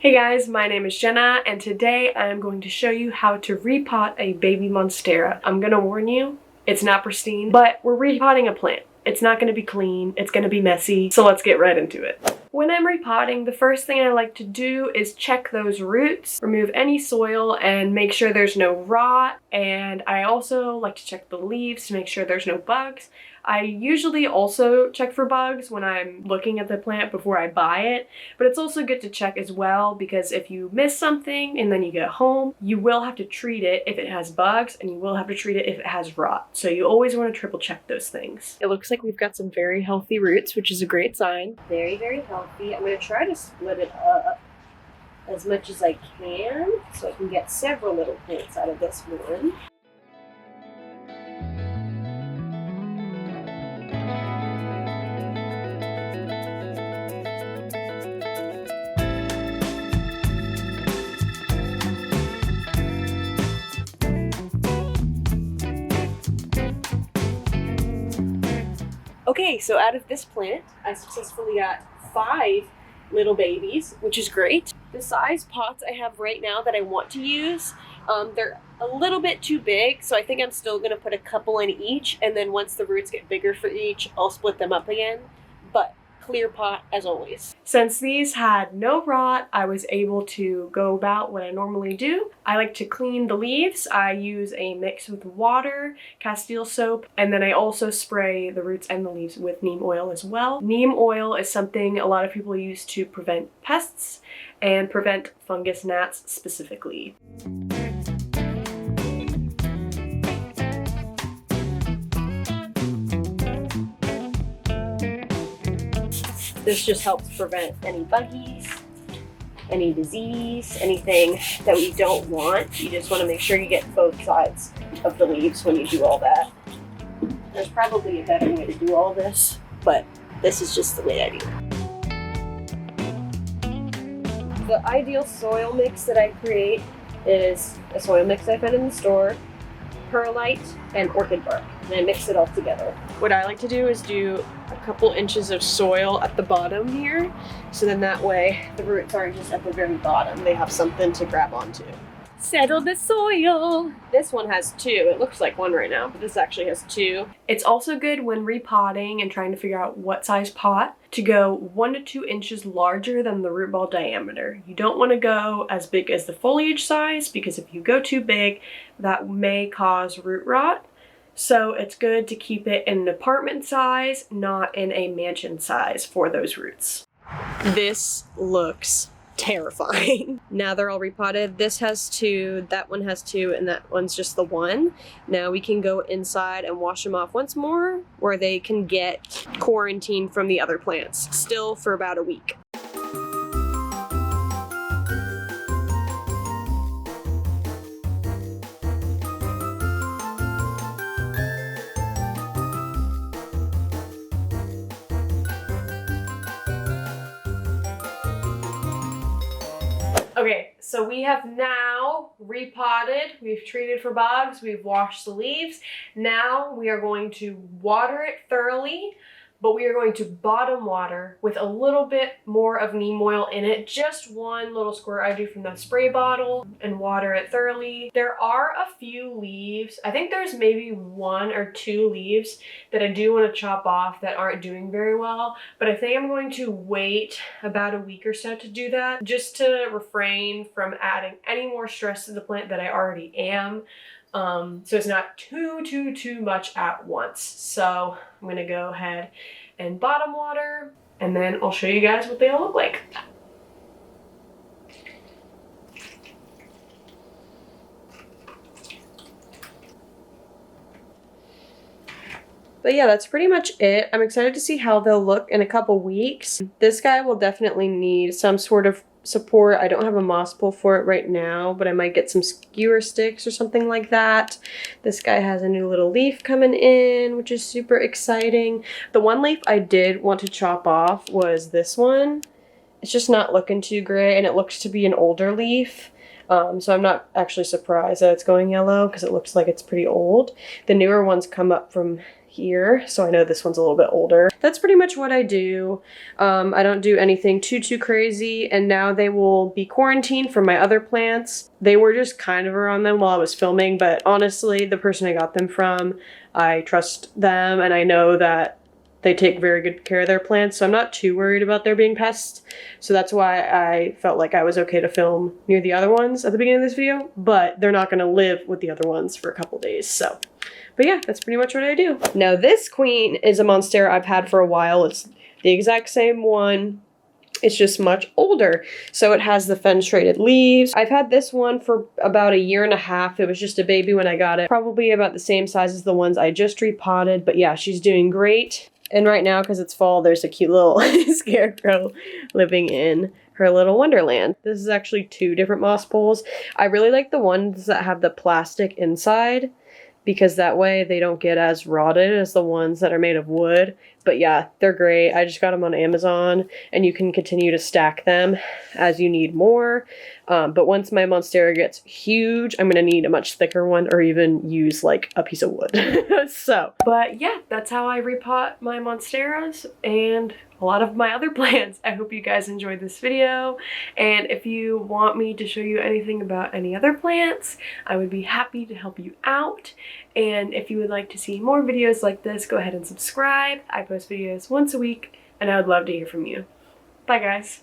Hey guys, my name is Jenna and today I am going to show you how to repot a baby monstera. I'm gonna warn you, it's not pristine, but we're repotting a plant. It's not gonna be clean, it's gonna be messy, so let's get right into it. When I'm repotting, the first thing I like to do is check those roots, remove any soil, and make sure there's no rot. And I also like to check the leaves to make sure there's no bugs. I usually also check for bugs when I'm looking at the plant before I buy it, but it's also good to check as well because if you miss something and then you get home, you will have to treat it if it has bugs and you will have to treat it if it has rot. So you always want to triple check those things. It looks like we've got some very healthy roots, which is a great sign. Very, very healthy. I'm going to try to split it up as much as I can so I can get several little plants out of this one. Okay, so out of this plant, I successfully got 5 little babies, which is great. The size pots I have right now that I want to use, they're a little bit too big, so I think I'm still gonna put a couple in each, and then once the roots get bigger for each, I'll split them up again. But clear pot as always. Since these had no rot, I was able to go about what I normally do. I like to clean the leaves. I use a mix with water, Castile soap, and then I also spray the roots and the leaves with neem oil as well. Neem oil is something a lot of people use to prevent pests and prevent fungus gnats specifically. This just helps prevent any buggies, any disease, anything that we don't want. You just want to make sure you get both sides of the leaves when you do all that. There's probably a better way to do all this, but this is just the way I do it. The ideal soil mix that I create is a soil mix I found in the store, perlite, and orchid bark, and I mix it all together. What I like to do is do a couple inches of soil at the bottom here, so then that way the roots aren't just at the very bottom, they have something to grab onto. Settle the soil! This one has 2. It looks like 1 right now, but this actually has 2. It's also good when repotting and trying to figure out what size pot to go 1 to 2 inches larger than the root ball diameter. You don't want to go as big as the foliage size because if you go too big, that may cause root rot. So it's good to keep it in an apartment size, not in a mansion size for those roots. This looks terrifying. Now they're all repotted. This has 2, that one has 2, and that one's just the 1. Now we can go inside and wash them off once more, where they can get quarantined from the other plants, still for about a week. Okay, so we have now repotted, we've treated for bugs, we've washed the leaves. Now we are going to water it thoroughly, but we are going to bottom water with a little bit more of neem oil in it. Just 1 little squirt I do from the spray bottle and water it thoroughly. There are a few leaves. I think there's maybe 1 or 2 leaves that I do want to chop off that aren't doing very well, but I think I'm going to wait about a week or so to do that, just to refrain from adding any more stress to the plant that I already am. So it's not too much at once. So I'm gonna go ahead and bottom water, and then I'll show you guys what they all look like. But yeah, that's pretty much it. I'm excited to see how they'll look in a couple weeks. This guy will definitely need some sort of support. I don't have a moss pole for it right now, but I might get some skewer sticks or something like that. This guy has a new little leaf coming in, which is super exciting. The one leaf I did want to chop off was this one. It's just not looking too great, and it looks to be an older leaf. So I'm not actually surprised that it's going yellow because it looks like it's pretty old. The newer ones come up from here, so I know this one's a little bit older. That's pretty much what I do. I don't do anything too crazy, and now they will be quarantined from my other plants. They were just kind of around them while I was filming, but honestly, the person I got them from, I trust them, and I know that they take very good care of their plants, so I'm not too worried about there being pests. So that's why I felt like I was okay to film near the other ones at the beginning of this video, but they're not gonna live with the other ones for a couple days, so. But yeah, that's pretty much what I do. Now this queen is a Monstera I've had for a while. It's the exact same one. It's just much older. So it has the fenestrated leaves. I've had this one for about 1.5 years. It was just a baby when I got it. Probably about the same size as the ones I just repotted, but yeah, she's doing great. And right now, because it's fall, there's a cute little scarecrow living in her little wonderland. This is actually 2 different moss poles. I really like the ones that have the plastic inside, because that way they don't get as rotted as the ones that are made of wood. But yeah, they're great. I just got them on Amazon, and you can continue to stack them as you need more. But once my Monstera gets huge, I'm gonna need a much thicker one, or even use like a piece of wood. So, but yeah, that's how I repot my Monsteras and a lot of my other plants. I hope you guys enjoyed this video, and if you want me to show you anything about any other plants, I would be happy to help you out. And if you would like to see more videos like this, go ahead and subscribe. I post videos once a week, and I would love to hear from you. Bye guys.